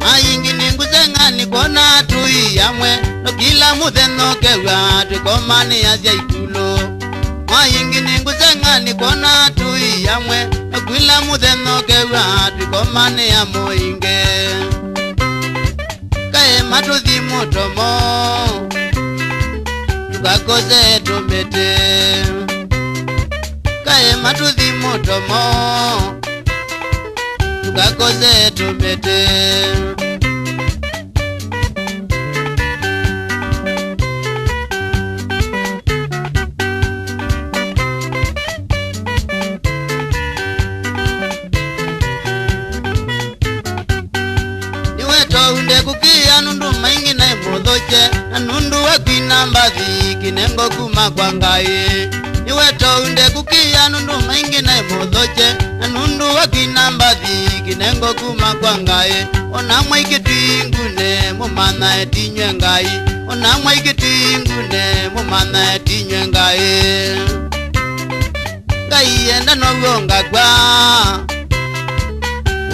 Maingi ningusenga nikona Atui yamwe no kila mutheno kewa tukomani azya itulo. Maingi ningusenga nikona Atui yamwe no kila mutheno kewa tukomani ya moinge. Kae matuthi mutomo tukakoze tumete. Kae matuthi mutomo tukakoze tumete. Unde kukia nundu maingi na imodhoche na nundu wakina mbathi kinengo kuma kwa ngai. Niweto unde kukia nundu maingi na imodhoche na nundu wakina mbathi kinengo kuma kwa ngai. Ona mwaikitwingune mumana etinywe ngai. Ona mwaikitwingune mumana etinywe ngai. Ngai enda nogonga kwa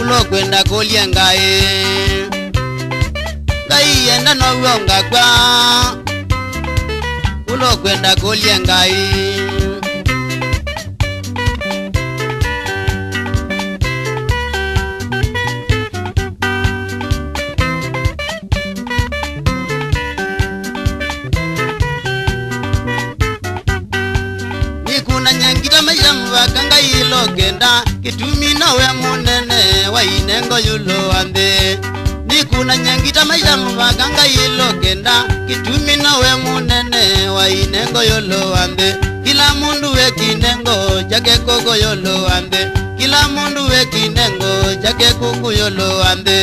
ulo kwenda kolia ngai. Ngai enda nogonga kwa ulo kwenda kolia ngai. Nikuna nyangita maisha mwaka ngai logenda kitumi nawe munene wa inengo yulo ande. Nikuna nyangita maisha mwaka ngai logenda kitumi nawe munene wa inengo yulo ande. Kila mundu we kinengo chake koko yulo ande. Kila mundu we kinengo chake koko yulo ande.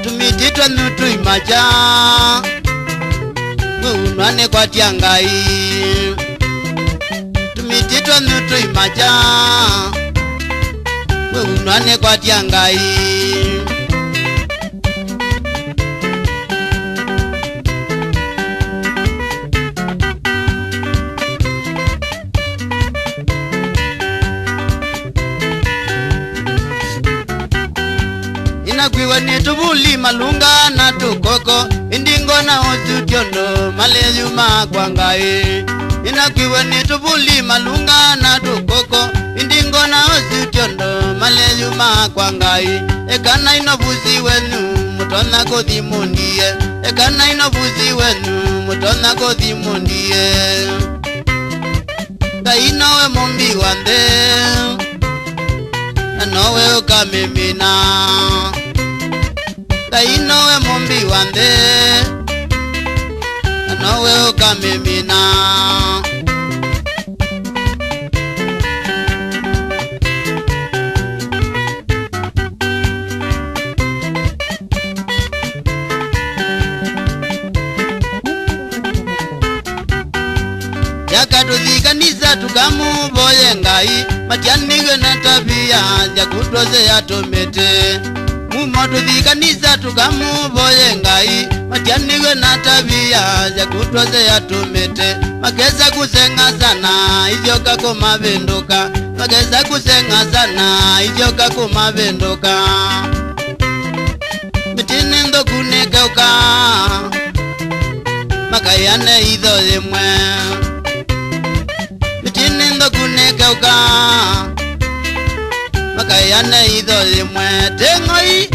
Tumititwa nutu imaja unwane kwa tiangai. Tumititwa nutu imaja unwane kwa tiangai. Inakwiwa nitubuli malunga na tukoko indingo na osutyondo maleyuma kwa ngai. Inakwiwa nitubuli malunga na tukoko indingo na osutyondo maleyuma kwa ngai. Ekana inobuzi wenu mutona kodhimundie. Ekana inobuzi wenu mutona kodhimundie. Ngai nowe mumbi wande anowe ukamimina. Ngai nowe mumbi wande anowe ukamimina. Yakatuthikanisa tukamuvoye ngai matianigwe na tabia ya kutoze ya tomete. Mumotuthikanisa tukamuvoye ngai matianigwe na tabia ya kutoze ya tomete. Makeza kusenga sana izyo kako mavendoka. Makeza kusenga sana izyo kako mavendoka. Mitini ndo kunekeuka makayane idho yemwe. Mitini ndo kunekeuka makayane idho yemwe. Tengoi